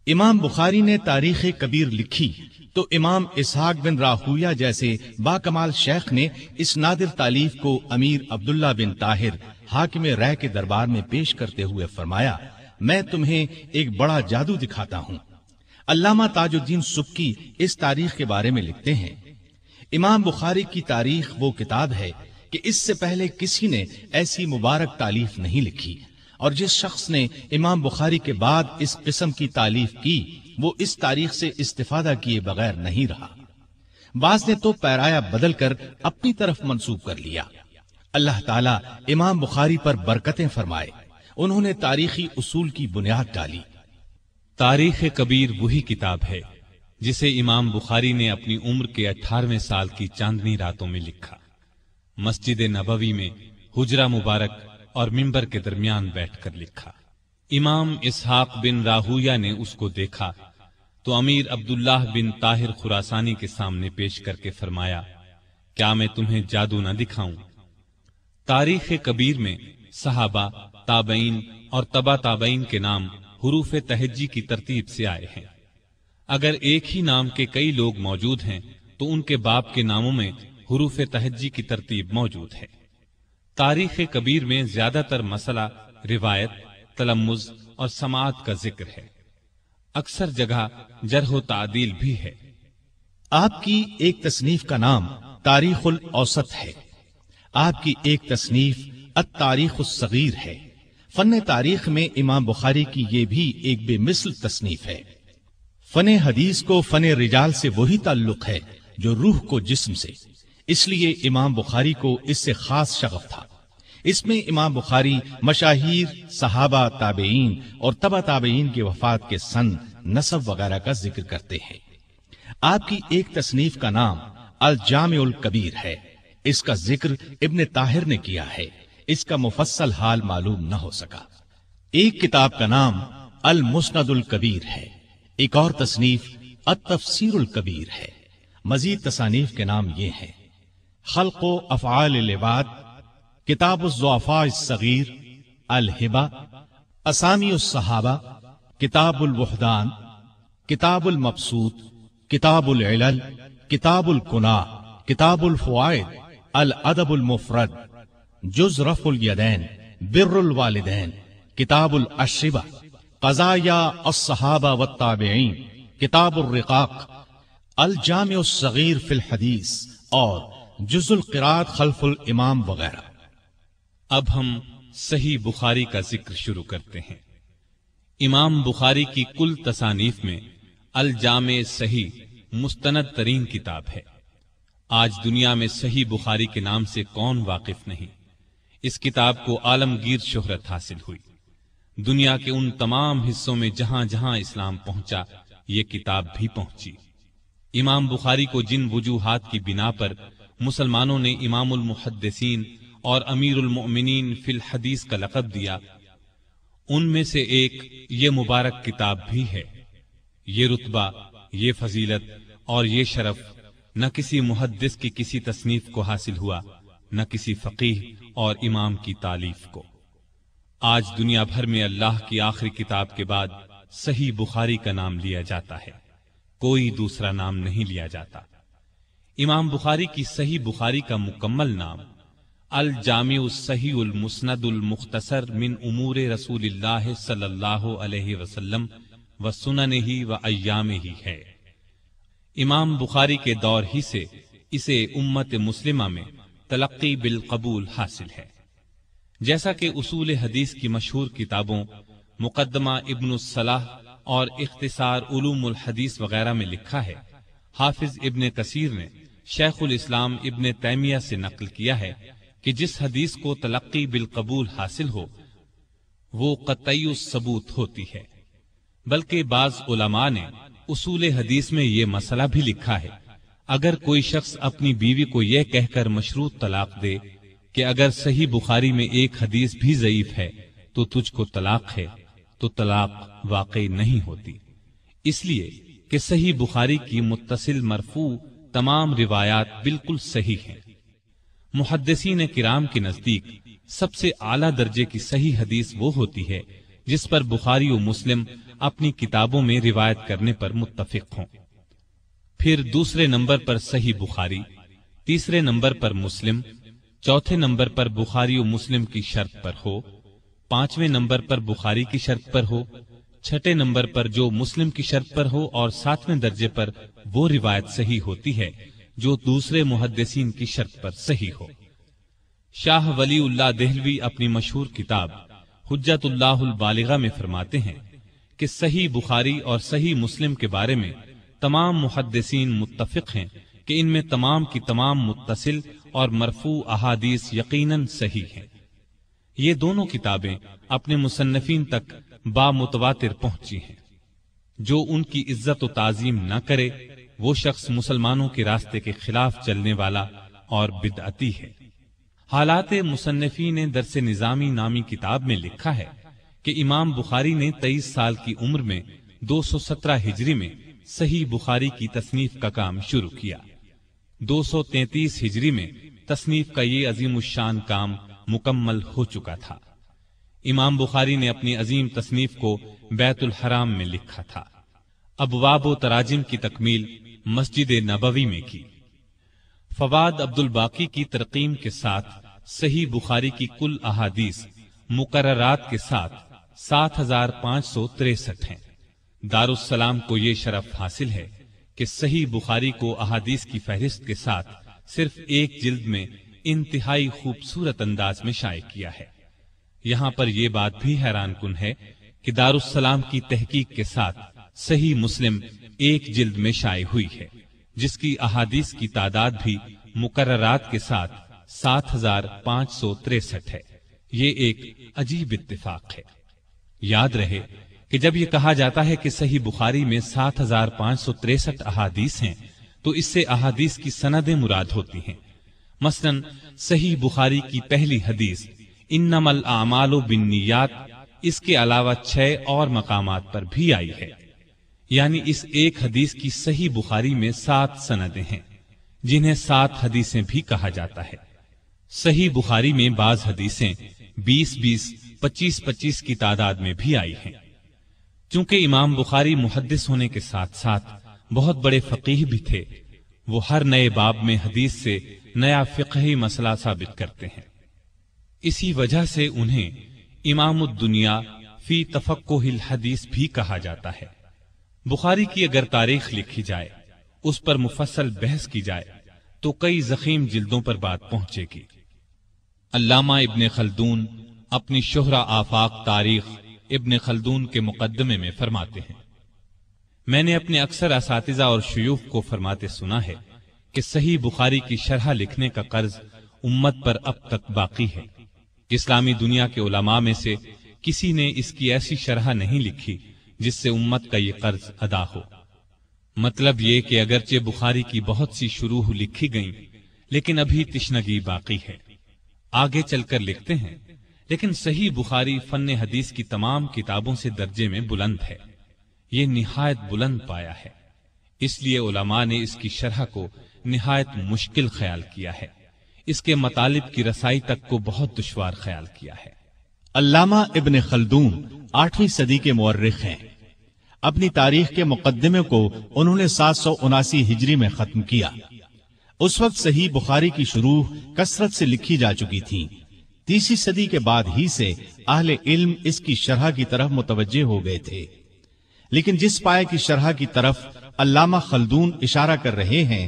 امام بخاری نے تاریخ کبیر لکھی تو امام اسحاق بن راہویہ جیسے باکمال شیخ نے اس نادر تالیف کو امیر عبداللہ بن طاہر حاکم رائے کے دربار میں پیش کرتے ہوئے فرمایا، میں تمہیں ایک بڑا جادو دکھاتا ہوں۔ علامہ تاج الدین سبکی اس تاریخ کے بارے میں لکھتے ہیں، امام بخاری کی تاریخ وہ کتاب ہے کہ اس سے پہلے کسی نے ایسی مبارک تالیف نہیں لکھی، اور جس شخص نے امام بخاری کے بعد اس قسم کی تالیف کی وہ اس تاریخ سے استفادہ کیے بغیر نہیں رہا۔ بعض نے تو پیرایا بدل کر اپنی طرف منسوب کر لیا۔ اللہ تعالیٰ امام بخاری پر برکتیں فرمائے، انہوں نے تاریخی اصول کی بنیاد ڈالی۔ تاریخ کبیر وہی کتاب ہے جسے امام بخاری نے اپنی عمر کے 18ویں سال کی چاندنی راتوں میں لکھا۔ مسجد نبوی میں حجرہ مبارک اور منبر کے درمیان بیٹھ کر لکھا۔ امام اسحاق بن راہویہ نے اس کو دیکھا تو امیر عبداللہ بن طاہر خراسانی کے سامنے پیش کر کے فرمایا، کیا میں تمہیں جادو نہ دکھاؤں؟ تاریخ کبیر میں صحابہ، تابعین اور تبع تابعین کے نام حروف تہجی کی ترتیب سے آئے ہیں۔ اگر ایک ہی نام کے کئی لوگ موجود ہیں تو ان کے باپ کے ناموں میں حروف تہجی کی ترتیب موجود ہے۔ تاریخ کبیر میں زیادہ تر مسئلہ روایت، تلمذ اور سماعت کا ذکر ہے۔ اکثر جگہ جرح و تعدیل بھی ہے۔ آپ کی ایک تصنیف کا نام تاریخ الاوسط ہے۔ آپ کی ایک تصنیف التاریخ الصغیر ہے۔ فن تاریخ میں امام بخاری کی یہ بھی ایک بے مثل تصنیف ہے۔ فن حدیث کو فن رجال سے وہی تعلق ہے جو روح کو جسم سے، اس لیے امام بخاری کو اس سے خاص شغف تھا۔ اس میں امام بخاری مشاہیر، صحابہ، تابعین اور تبع تابعین کی وفات کے سن، نسب وغیرہ کا ذکر کرتے ہیں۔ آپ کی ایک تصنیف کا نام الجامع الکبیر ہے۔ اس کا ذکر ابن طاہر نے کیا ہے، اس کا مفصل حال معلوم نہ ہو سکا۔ ایک کتاب کا نام المسند الکبیر ہے، ایک اور تصنیف التفسیر الکبیر ہے۔ مزید تصانیف کے نام یہ ہیں: خلق و افعال العباد، کتاب الضعفاء الصغیر، الہبہ، اسامی الصحابہ، کتاب الوحدان، کتاب المبسوط، کتاب العلل، کتاب الکناء، کتاب الفوائد، الادب المفرد، جز رفع الیدین، بر الوالدین، کتاب الاشربہ، قضایا الصحابہ والتابعین، کتاب الرقاق، الجامع الصغیر فی الحدیث اور جز القراءۃ خلف الامام وغیرہ۔ اب ہم صحیح بخاری کا ذکر شروع کرتے ہیں۔ امام بخاری کی کل تصانیف میں الجامع صحیح مستند ترین کتاب ہے۔ آج دنیا میں صحیح بخاری کے نام سے کون واقف نہیں؟ اس کتاب کو عالمگیر شہرت حاصل ہوئی۔ دنیا کے ان تمام حصوں میں جہاں جہاں اسلام پہنچا، یہ کتاب بھی پہنچی۔ امام بخاری کو جن وجوہات کی بنا پر مسلمانوں نے امام المحدثین اور امیر المؤمنین فی الحدیث کا لقب دیا، ان میں سے ایک یہ مبارک کتاب بھی ہے۔ یہ رتبہ، یہ فضیلت اور یہ شرف نہ کسی محدث کی کسی تصنیف کو حاصل ہوا، نہ کسی فقیہ اور امام کی تالیف کو۔ آج دنیا بھر میں اللہ کی آخری کتاب کے بعد صحیح بخاری کا نام لیا جاتا ہے، کوئی دوسرا نام نہیں لیا جاتا۔ امام بخاری کی صحیح بخاری کا مکمل نام الجامع الصحیح المسند المختصر من امور رسول اللہ صلی اللہ علیہ وسلم وسننہ وایامہ ہے۔ امام بخاری کے دور ہی سے اسے امت مسلمہ میں تلقی بالقبول حاصل ہے۔ جیسا کہ اصول حدیث کی مشہور کتابوں مقدمہ ابن الصلاح اور اختصار علوم الحدیث وغیرہ میں لکھا ہے، حافظ ابن کثیر نے شیخ الاسلام ابن تیمیہ سے نقل کیا ہے کہ جس حدیث کو تلقی بالقبول حاصل ہو وہ قطعی الثبوت ہوتی ہے، بلکہ بعض علماء نے اصول حدیث میں یہ مسئلہ بھی لکھا ہے، اگر کوئی شخص اپنی بیوی کو یہ کہہ کر مشروط طلاق دے کہ اگر صحیح بخاری میں ایک حدیث بھی ضعیف ہے تو تجھ کو طلاق ہے، تو طلاق واقع نہیں ہوتی، اس لیے کہ صحیح بخاری کی متصل مرفوع تمام روایات بالکل صحیح ہیں۔ محدثین کرام کے نزدیک سب سے اعلیٰ درجے کی صحیح حدیث وہ ہوتی ہے جس پر بخاری و مسلم اپنی کتابوں میں روایت کرنے پر متفق ہوں، پھر دوسرے نمبر پر صحیح بخاری، تیسرے نمبر پر مسلم، چوتھے نمبر پر بخاری و مسلم کی شرط پر ہو، پانچویں نمبر پر بخاری کی شرط پر ہو، چھٹے نمبر پر جو مسلم کی شرط پر ہو، اور ساتویں درجے پر وہ روایت صحیح ہوتی ہے جو دوسرے محدثین کی شرط پر صحیح ہو۔ شاہ ولی اللہ دہلوی اپنی مشہور کتاب حجت اللہ البالغہ میں فرماتے ہیں کہ صحیح بخاری اور صحیح مسلم کے بارے میں تمام محدثین متفق ہیں کہ ان میں تمام کی تمام متصل اور مرفوع احادیث یقیناً صحیح ہیں۔ یہ دونوں کتابیں اپنے مصنفین تک بامتواتر پہنچی ہیں۔ جو ان کی عزت و تعظیم نہ کرے وہ شخص مسلمانوں کے راستے کے خلاف چلنے والا اور بدعتی ہے۔ حالات مصنفین درس نظامی نامی کتاب میں لکھا ہے کہ امام بخاری نے 23 سال کی عمر میں 217 ہجری میں صحیح بخاری کی تصنیف کا کام شروع کیا۔ 233 ہجری میں تصنیف کا یہ عظیم الشان کام مکمل ہو چکا تھا۔ امام بخاری نے اپنی عظیم تصنیف کو بیت الحرام میں لکھا تھا۔ ابواب و تراجم کی تکمیل مسجد نبوی میں کی۔ فواد عبد الباقی کی ترقیم کے ساتھ صحیح بخاری کی کل احادیث مقررات کے ساتھ 7563 ہیں۔ دارالسلام کو یہ شرف حاصل ہے کہ صحیح بخاری کو احادیث کی فہرست کے ساتھ صرف ایک جلد میں انتہائی خوبصورت انداز میں شائع کیا ہے۔ یہاں پر یہ بات بھی حیران کن ہے کہ دارالسلام کی تحقیق کے ساتھ صحیح مسلم ایک جلد میں شائع ہوئی ہے، جس کی احادیث کی تعداد بھی مقررات کے ساتھ 7563 ہے۔ یہ ایک عجیب اتفاق ہے۔ یاد رہے کہ جب یہ کہا جاتا ہے کہ صحیح بخاری میں 7563 احادیث ہیں تو اس سے احادیث کی سندیں مراد ہوتی ہیں۔ مثلاً صحیح بخاری کی پہلی حدیث انما الاعمال بالنیات اس کے علاوہ 6 اور مقامات پر بھی آئی ہے، یعنی اس ایک حدیث کی صحیح بخاری میں 7 سندیں ہیں جنہیں 7 حدیثیں بھی کہا جاتا ہے۔ صحیح بخاری میں بعض حدیثیں 20-20، 25-25 کی تعداد میں بھی آئی ہیں۔ چونکہ امام بخاری محدث ہونے کے ساتھ ساتھ بہت بڑے فقیہ بھی تھے، وہ ہر نئے باب میں حدیث سے نیا فقہی مسئلہ ثابت کرتے ہیں۔ اسی وجہ سے انہیں امام الدنیا فی تفقہ الحدیث بھی کہا جاتا ہے۔ بخاری کی اگر تاریخ لکھی جائے، اس پر مفصل بحث کی جائے تو کئی ضخیم جلدوں پر بات پہنچے گی۔ علامہ ابن خلدون اپنی شہرہ آفاق تاریخ ابن خلدون کے مقدمے میں فرماتے ہیں، میں نے اپنے اکثر اساتذہ اور شیوخ کو فرماتے سنا ہے کہ صحیح بخاری کی شرح لکھنے کا قرض امت پر اب تک باقی ہے۔ اسلامی دنیا کے علماء میں سے کسی نے اس کی ایسی شرح نہیں لکھی جس سے امت کا یہ قرض ادا ہو۔ مطلب یہ کہ اگرچہ بخاری کی بہت سی شروح لکھی گئیں لیکن ابھی تشنگی باقی ہے، آگے چل کر لکھتے ہیں، لیکن صحیح بخاری فن حدیث کی تمام کتابوں سے درجے میں بلند ہے، یہ نہایت بلند پایا ہے، اس لیے علماء نے اس کی شرح کو نہایت مشکل خیال کیا ہے، اس کے مطالب کی رسائی تک کو بہت دشوار خیال کیا ہے۔ علامہ ابن خلدون 8ویں صدی کے مورخ ہیں۔ اپنی تاریخ کے مقدمے کو انہوں نے 779 ہجری میں ختم کیا۔ اس وقت صحیح بخاری کی شروح کثرت سے لکھی جا چکی تھی۔ 3 صدی کے بعد ہی سے اہل علم اس کی شرح کی طرف متوجہ ہو گئے تھے، لیکن جس پائے کی شرح کی طرف علامہ خلدون اشارہ کر رہے ہیں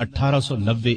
1890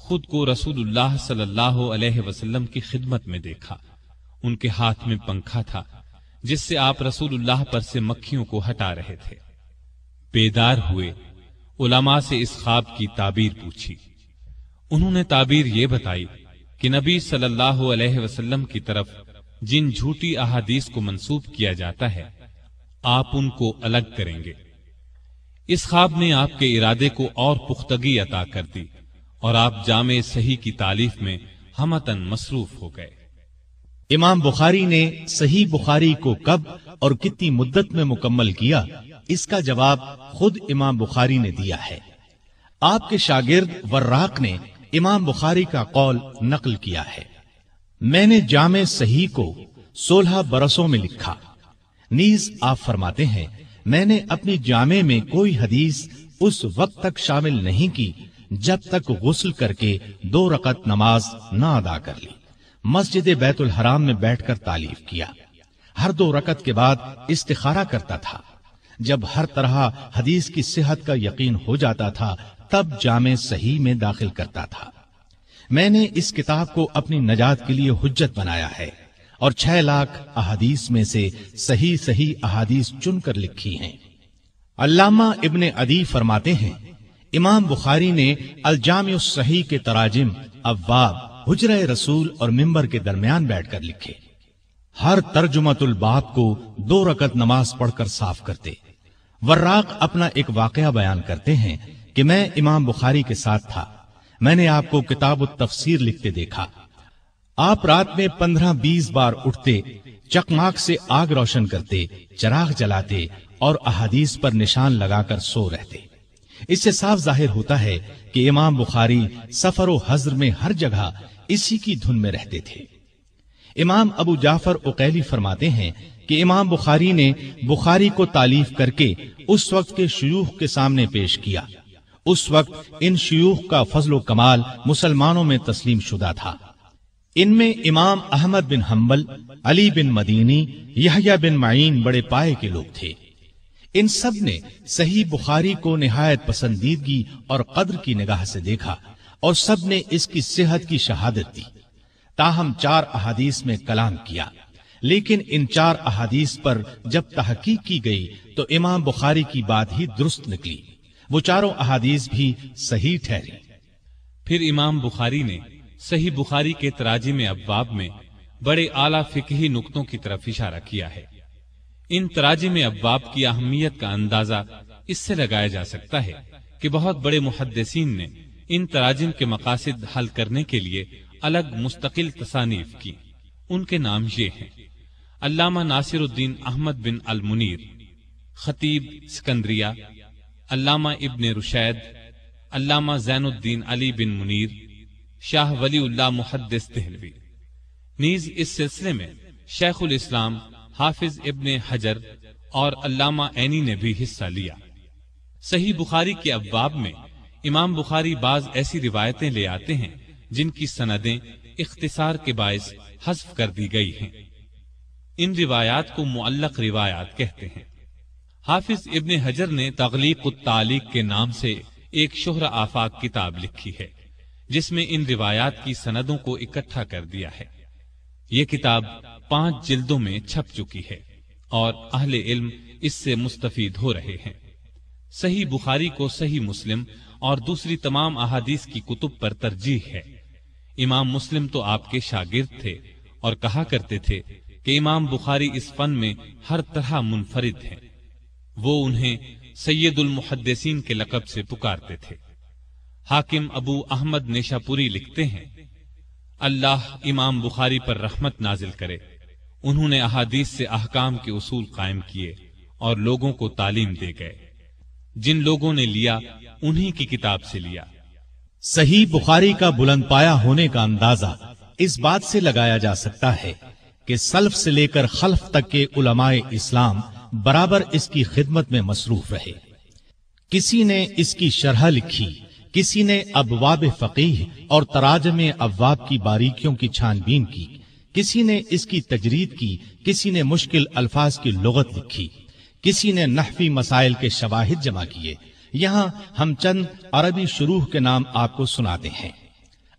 خود کو رسول اللہ صلی اللہ علیہ وسلم کی خدمت میں دیکھا۔ ان کے ہاتھ میں پنکھا تھا جس سے آپ رسول اللہ پر سے مکھیوں کو ہٹا رہے تھے۔ بیدار ہوئے، علماء سے اس خواب کی تعبیر پوچھی۔ انہوں نے تعبیر یہ بتائی کہ نبی صلی اللہ علیہ وسلم کی طرف جن جھوٹی احادیث کو منسوب کیا جاتا ہے آپ ان کو الگ کریں گے۔ اس خواب نے آپ کے ارادے کو اور پختگی عطا کر دی اور آپ جامع صحیح کی تالیف میں ہمتن مصروف ہو گئے۔ امام بخاری نے صحیح بخاری کو کب اور کتنی مدت میں مکمل کیا، اس کا جواب خود امام بخاری نے دیا ہے۔ آپ کے شاگرد وراق نے امام بخاری کا قول نقل کیا ہے، میں نے جامع صحیح کو 16 برسوں میں لکھا۔ نیز آپ فرماتے ہیں، میں نے اپنی جامع میں کوئی حدیث اس وقت تک شامل نہیں کی جب تک غسل کر کے 2 رکعت نماز نہ ادا کر لی۔ مسجد بیت الحرام میں بیٹھ کر تالیف کیا۔ ہر 2 رکعت کے بعد استخارہ کرتا تھا۔ جب ہر طرح حدیث کی صحت کا یقین ہو جاتا تھا تب جامع صحیح میں داخل کرتا تھا۔ میں نے اس کتاب کو اپنی نجات کے لیے حجت بنایا ہے اور 6 لاکھ احادیث میں سے صحیح احادیث چن کر لکھی ہیں۔ علامہ ابن عدی فرماتے ہیں، امام بخاری نے الجامع الصحیح کے تراجم ابواب، حجرہ رسول اور منبر کے درمیان بیٹھ کر لکھے۔ ہر ترجمۃ الباب کو 2 رکعت نماز پڑھ کر صاف کرتے۔ وراق اپنا ایک واقعہ بیان کرتے ہیں کہ میں امام بخاری کے ساتھ تھا، میں نے آپ کو کتاب التفسیر لکھتے دیکھا۔ آپ رات میں 15-20 بار اٹھتے، چکماک سے آگ روشن کرتے، چراغ جلاتے اور احادیث پر نشان لگا کر سو رہتے۔ اس سے صاف ظاہر ہوتا ہے کہ امام بخاری سفر و حضر میں ہر جگہ اسی کی دھن میں رہتے تھے۔ امام ابو جعفر عقیلی فرماتے ہیں کہ امام بخاری نے بخاری کو تالیف کر کے اس وقت کے شیوخ کے سامنے پیش کیا۔ اس وقت ان شیوخ کا فضل و کمال مسلمانوں میں تسلیم شدہ تھا۔ ان میں امام احمد بن حنبل، علی بن مدینی، یحییٰ بن معین بڑے پائے کے لوگ تھے۔ ان سب نے صحیح بخاری کو نہایت پسندیدگی اور قدر کی نگاہ سے دیکھا اور سب نے اس کی صحت کی شہادت دی۔ تاہم 4 احادیث میں کلام کیا، لیکن ان 4 احادیث پر جب تحقیق کی گئی تو امام بخاری کی بات ہی درست نکلی، وہ 4 احادیث بھی صحیح ٹھہری۔ پھر امام بخاری نے صحیح بخاری کے تراجم ابواب میں بڑے اعلیٰ فقہی نقطوں کی طرف اشارہ کیا ہے۔ ان تراجم ابواب کی اہمیت کا اندازہ اس سے لگایا جا سکتا ہے کہ بہت بڑے محدثین نے ان تراجم کے مقاصد حل کرنے کے لیے الگ مستقل تصانیف کی۔ ان کے نام یہ ہیں: علامہ ناصر الدین احمد بن المنیر، خطیب سکندریہ، علامہ ابن رشید، علامہ زین الدین علی بن منیر، شاہ ولی اللہ محدث دہلوی۔ نیز اس سلسلے میں شیخ الاسلام حافظ ابن حجر اور علامہ عینی نے بھی حصہ لیا۔ صحیح بخاری کے ابواب میں امام بخاری بعض ایسی روایتیں لے آتے ہیں جن کی سندیں اختصار کے باعث حذف کر دی گئی ہیں۔ ان روایات کو معلق روایات کہتے ہیں۔ حافظ ابن حجر نے تغلیق التعلیق کے نام سے ایک شہرہ آفاق کتاب لکھی ہے جس میں ان روایات کی سندوں کو اکٹھا کر دیا ہے۔ یہ کتاب 5 جلدوں میں چھپ چکی ہے اور اہل علم اس سے مستفید ہو رہے ہیں۔ صحیح بخاری کو صحیح مسلم اور دوسری تمام احادیث کی کتب پر ترجیح ہے۔ امام مسلم تو آپ کے شاگرد تھے اور کہا کرتے تھے کہ امام بخاری اس فن میں ہر طرح منفرد ہیں۔ وہ انہیں سید المحدثین کے لقب سے پکارتے تھے۔ حاکم ابو احمد نیشاپوری لکھتے ہیں، اللہ امام بخاری پر رحمت نازل کرے، انہوں نے احادیث سے احکام کے اصول قائم کیے اور لوگوں کو تعلیم دے گئے۔ جن لوگوں نے لیا انہی کی کتاب سے لیا۔ صحیح بخاری کا بلند پایا ہونے کا اندازہ اس بات سے لگایا جا سکتا ہے کہ سلف سے لے کر خلف تک کے علماء اسلام برابر اس کی خدمت میں مصروف رہے۔ کسی نے اس کی شرح لکھی، کسی نے ابواب فقیہ اور تراجم ابواب کی باریکیوں کی چھان بین کی، کسی نے اس کی تجرید کی، کسی نے مشکل الفاظ کی لغت لکھی، کسی نے نحوی مسائل کے شواہد جمع کیے۔ یہاں ہم چند عربی شروح کے نام آپ کو سناتے ہیں۔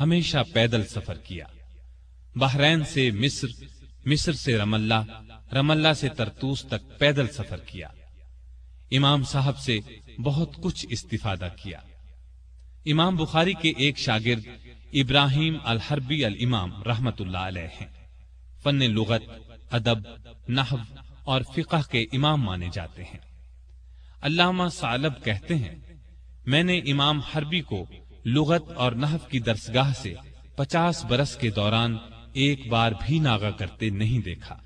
ہمیشہ پیدل سفر کیا۔ بحرین سے مصر، مصر سے رم اللہ سے ترتوس تک پیدل سفر کیا۔ امام صاحب سے بہت کچھ استفادہ کیا۔ امام بخاری کے ایک شاگرد ابراہیم الحربی الامام رحمت اللہ علیہ ہیں۔ فن لغت، ادب، نحو اور فقہ کے امام مانے جاتے ہیں۔ علامہ ثعلب کہتے ہیں، میں نے امام حربی کو لغت اور نحو کی درسگاہ سے 50 برس کے دوران ایک بار بھی ناغہ کرتے نہیں دیکھا۔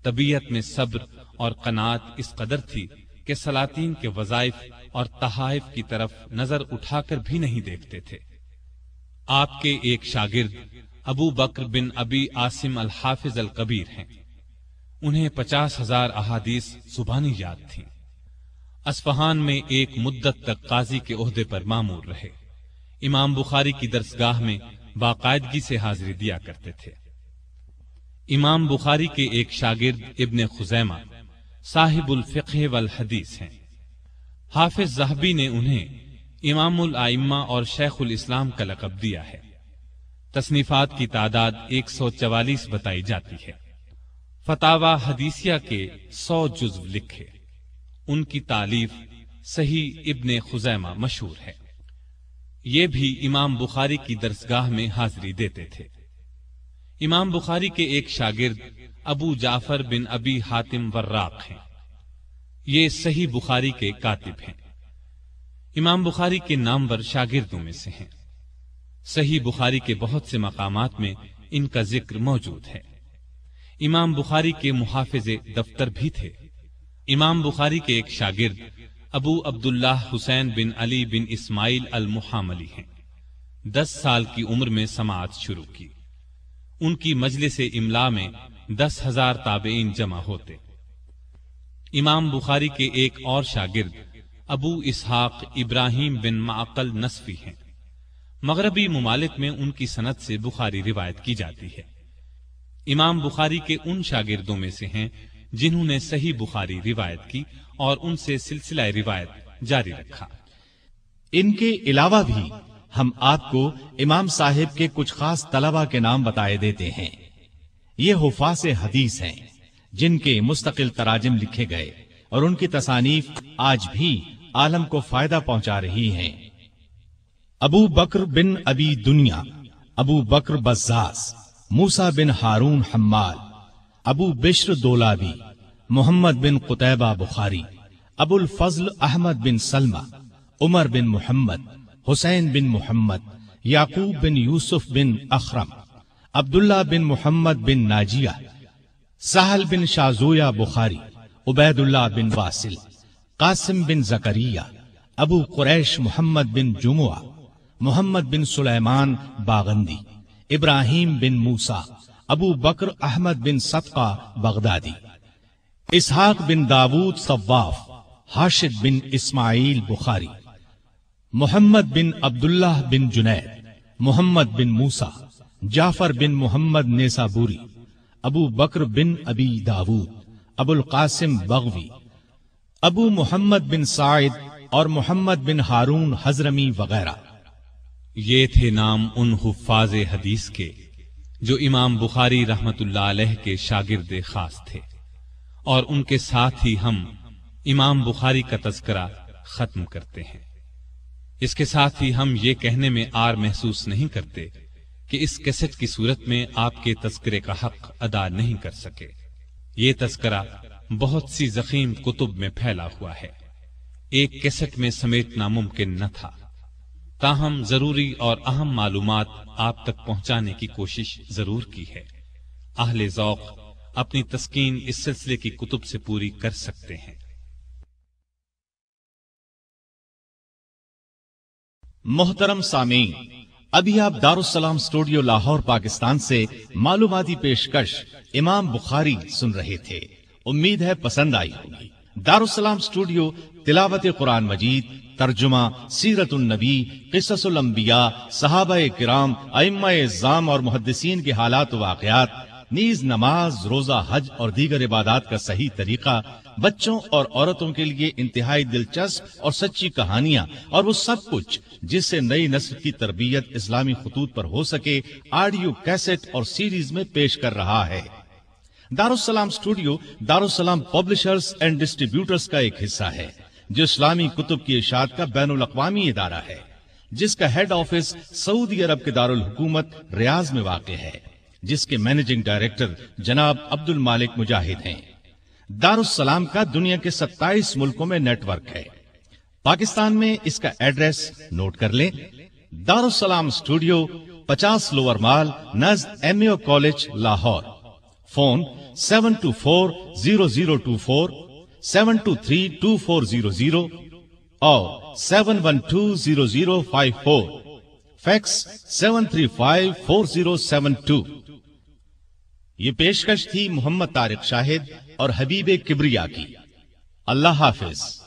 طبیعت میں صبر اور قناعت اس قدر تھی کہ سلاطین کے وظائف اور تحائف کی طرف نظر اٹھا کر بھی نہیں دیکھتے تھے۔ آپ کے ایک شاگرد ابو بکر بن ابی عاصم الحافظ الکبیر ہیں۔ انہیں 50,000 احادیث زبانی یاد تھیں۔ اصفہان میں ایک مدت تک قاضی کے عہدے پر مامور رہے۔ امام بخاری کی درسگاہ میں باقاعدگی سے حاضری دیا کرتے تھے۔ امام بخاری کے ایک شاگرد ابن خزیمہ صاحب الفقہ والحدیث ہیں۔ حافظ ذہبی نے انہیں امام الائمہ اور شیخ الاسلام کا لقب دیا ہے۔ تصنیفات کی تعداد 144 بتائی جاتی ہے۔ فتاوی حدیثیہ کے 100 جزو لکھے۔ ان کی تالیف صحیح ابن خزیمہ مشہور ہے۔ یہ بھی امام بخاری کی درسگاہ میں حاضری دیتے تھے۔ امام بخاری کے ایک شاگرد ابو جعفر بن ابی حاتم وراق ہیں۔ یہ صحیح بخاری کے کاتب ہیں۔ امام بخاری کے نامور شاگردوں میں سے ہیں۔ صحیح بخاری کے بہت سے مقامات میں ان کا ذکر موجود ہے۔ امام بخاری کے محافظ دفتر بھی تھے۔ امام بخاری کے ایک شاگرد ابو عبداللہ حسین بن علی بن اسماعیل المحاملی ہیں۔ 10 سال کی عمر میں سماعت شروع کی۔ ان کی مجلس املا میں 10,000 تابعین جمع ہوتے۔ امام بخاری کے ایک اور شاگرد ابو اسحاق ابراہیم بن معقل نصفی ہیں۔ مغربی ممالک میں ان کی سند سے بخاری روایت کی جاتی ہے۔ امام بخاری کے ان شاگردوں میں سے ہیں جنہوں نے صحیح بخاری روایت کی اور ان سے سلسلہ روایت جاری رکھا۔ ان کے علاوہ بھی ہم آپ کو امام صاحب کے کچھ خاص طلبہ کے نام بتائے دیتے ہیں۔ یہ حفاظ حدیث ہیں جن کے مستقل تراجم لکھے گئے اور ان کی تصانیف آج بھی عالم کو فائدہ پہنچا رہی ہیں۔ ابو بکر بن ابی دنیا، ابو بکر بزاز، موسیٰ بن ہارون حمال، ابو بشر دولابی، محمد بن قتیبہ بخاری، ابو الفضل احمد بن سلمہ، عمر بن محمد، حسین بن محمد، یعقوب بن یوسف بن اخرم، عبداللہ بن محمد بن ناجیہ، سہل بن شازویہ بخاری، عبید اللہ بن واصل، قاسم بن زکریہ، ابو قریش محمد بن جمعہ، محمد بن سلیمان باغندی، ابراہیم بن موسیٰ، ابو بکر احمد بن صدقہ بغدادی، اسحاق بن داود صواف، حاشد بن اسماعیل بخاری، محمد بن عبداللہ بن جنید، محمد بن موسیٰ، جعفر بن محمد نیسابوری، ابو بکر بن ابی داود، ابو القاسم بغوی، ابو محمد بن سعید اور محمد بن ہارون حضرمی وغیرہ۔ یہ تھے نام ان حفاظ حدیث کے جو امام بخاری رحمت اللہ علیہ کے شاگرد خاص تھے، اور ان کے ساتھ ہی ہم امام بخاری کا تذکرہ ختم کرتے ہیں۔ اس کے ساتھ ہی ہم یہ کہنے میں عار محسوس نہیں کرتے کہ اس کیسٹ کی صورت میں آپ کے تذکرے کا حق ادا نہیں کر سکے۔ یہ تذکرہ بہت سی ضخیم کتب میں پھیلا ہوا ہے، ایک کیسٹ میں سمیٹنا ممکن نہ تھا، تاہم ضروری اور اہم معلومات آپ تک پہنچانے کی کوشش ضرور کی ہے۔ اہل ذوق اپنی تسکین اس سلسلے کی کتب سے پوری کر سکتے ہیں۔ محترم سامعین، ابھی آپ دارالسلام اسٹوڈیو لاہور پاکستان سے معلوماتی پیشکش امام بخاری سن رہے تھے۔ امید ہے پسند آئی ہوگی۔ دارالسلام اسٹوڈیو تلاوت قرآن مجید، ترجمہ، سیرت النبی، قصص الانبیاء، صحابہ کرام، ائمہ اعظام اور محدثین کے حالات و واقعات، نیز نماز، روزہ، حج اور دیگر عبادات کا صحیح طریقہ، بچوں اور عورتوں کے لیے انتہائی دلچسپ اور سچی کہانیاں اور وہ سب کچھ جس سے نئی نسل کی تربیت اسلامی خطوط پر ہو سکے، آڈیو کیسٹ اور سیریز میں پیش کر رہا ہے۔ دارالسلام اسٹوڈیو دارالسلام پبلشرز اینڈ ڈسٹریبیوٹرز کا ایک حصہ ہے جو اسلامی کتب کی اشاعت کا بین الاقوامی ادارہ ہے، جس کا ہیڈ آفس سعودی عرب کے دارالحکومت ریاض میں واقع ہے، جس کے مینیجنگ ڈائریکٹر جناب عبد المالک مجاہد ہیں۔ دارالسلام کا دنیا کے 27 ملکوں میں نیٹ ورک ہے۔ پاکستان میں اس کا ایڈریس نوٹ کر لیں: دارالسلام اسٹوڈیو، 50 لوور مال، نزد MAO کالج، لاہور۔ فون 72400247232400 اور 71200054، فیکس 7354072۔ یہ پیشکش تھی محمد طارق شاہد اور حبیب کبریا کی۔ اللہ حافظ۔